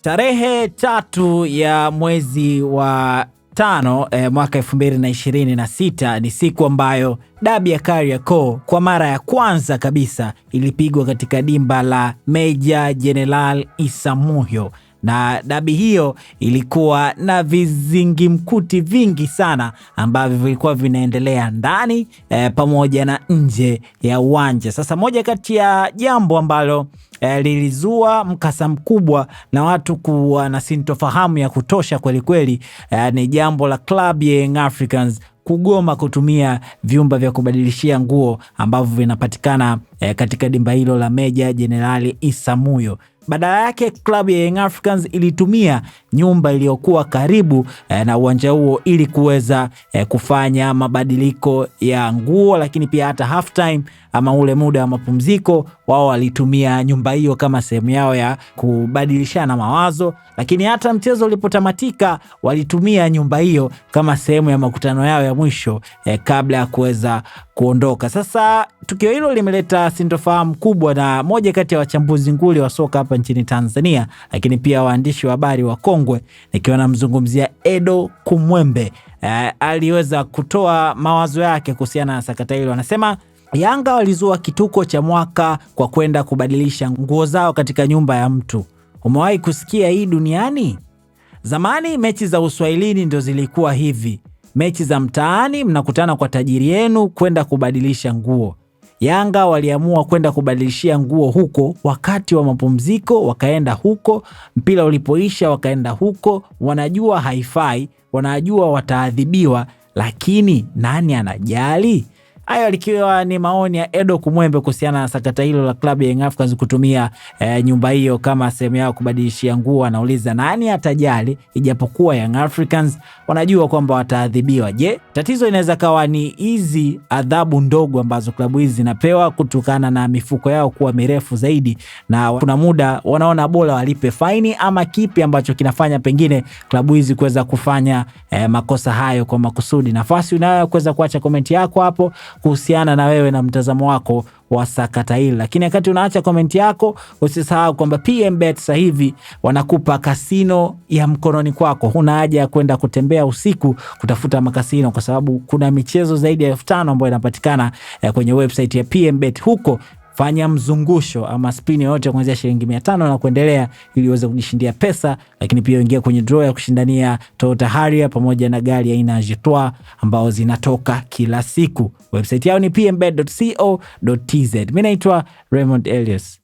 Tarehe 3 ya mwezi wa 5 mwaka 2026 ni siku ambayo dabi ya Kariakoo kwa mara ya kwanza kabisa ilipigwa katika dimba la Meja Jenerali Isamuhyo, na dabi hiyo ilikuwa na vizingimkuti vingi sana ambavyo vilikuwa vinaendelea ndani pamoja na nje ya uwanja. Sasa moja kati ya jambo ambalo lilizua mkasa mkubwa na watu kuwa na sintofahamu ya kutosha kweli kweli, ni jambo la klabu ya Young Africans kugoma kutumia vyumba vya kubadilishia nguo ambavyo vinapatikana katika dimba hilo la Meja Jenerali Isamuhyo. Badala yake klabu ya Young Africans ilitumia nyumba iliyokuwa karibu na uwanja huo ili kuweza kufanya mabadiliko ya nguo, lakini pia hata half time ama ule muda wa mapumziko wao walitumia nyumba hiyo kama sehemu yao ya kubadilishana mawazo, lakini hata mchezo ulipotamatika walitumia nyumba hiyo kama sehemu ya makutano yao ya mwisho kabla ya kuweza kuondoka. Sasa tukio hilo limeleta sintofahamu kubwa, na moja kati ya wachambuzi nguli wa soka hapa nchini Tanzania, lakini pia waandishi wa habari wa kongwe, nikiwa namzungumzia Edo Kumwembe, aliweza kutoa mawazo yake kuhusiana na sakata hilo. Anasema Yanga walizua kituko cha mwaka kwa kwenda kubadilisha nguo zao katika nyumba ya mtu. Umewahi kusikia hii duniani? Zamani mechi za Uswahilini ndio zilikuwa hivi. Mechi za mtaani mnakutana kwa tajiri yenu kwenda kubadilisha nguo. Yanga waliamua kwenda kubadilishia nguo huko wakati wa mapumziko, wakaenda huko, mpira ulipoisha wakaenda huko. Wanajua haifai, wanajua wataadhibiwa, lakini nani anajali? Hayo likiwa ni maoni ya Edo Kumwembe kuhusiana na sakata hilo la klabu ya Young Africans kutumia nyumba hiyo kama sehemu yao kubadilishia nguo. Anauliza nani atajali, ijapokuwa Young Africans wanajua kwamba wataadhibiwa. Je, tatizo inaweza kawa ni hizi adhabu ndogo ambazo klabu hizi zinapewa kutokana na mifuko yao kuwa mirefu zaidi, na kuna muda wanaona bora walipe faini, ama kipi ambacho kinafanya pengine klabu hizi kuweza kufanya makosa hayo kwa makusudi? Nafasi unayo kuweza kuacha komenti yako hapo kuhusiana na wewe na mtazamo wako wa sakata hili. Lakini wakati unaacha komenti yako, usisahau kwamba PMBet sasa hivi wanakupa kasino ya mkononi kwako. Huna haja ya kwenda kutembea usiku kutafuta makasino, kwa sababu kuna michezo zaidi ya 5,000 ambayo inapatikana kwenye website ya PMBet. Huko fanya mzungusho ama spin yote kuanzia shilingi 500 na kuendelea ili uweze kujishindia pesa, lakini pia ingia kwenye draw ya kushindania Toyota Harrier pamoja na gari aina ya Jetwa ambao zinatoka kila siku. Website yao ni pmbet.co.tz. Mimi naitwa Raymond Elias.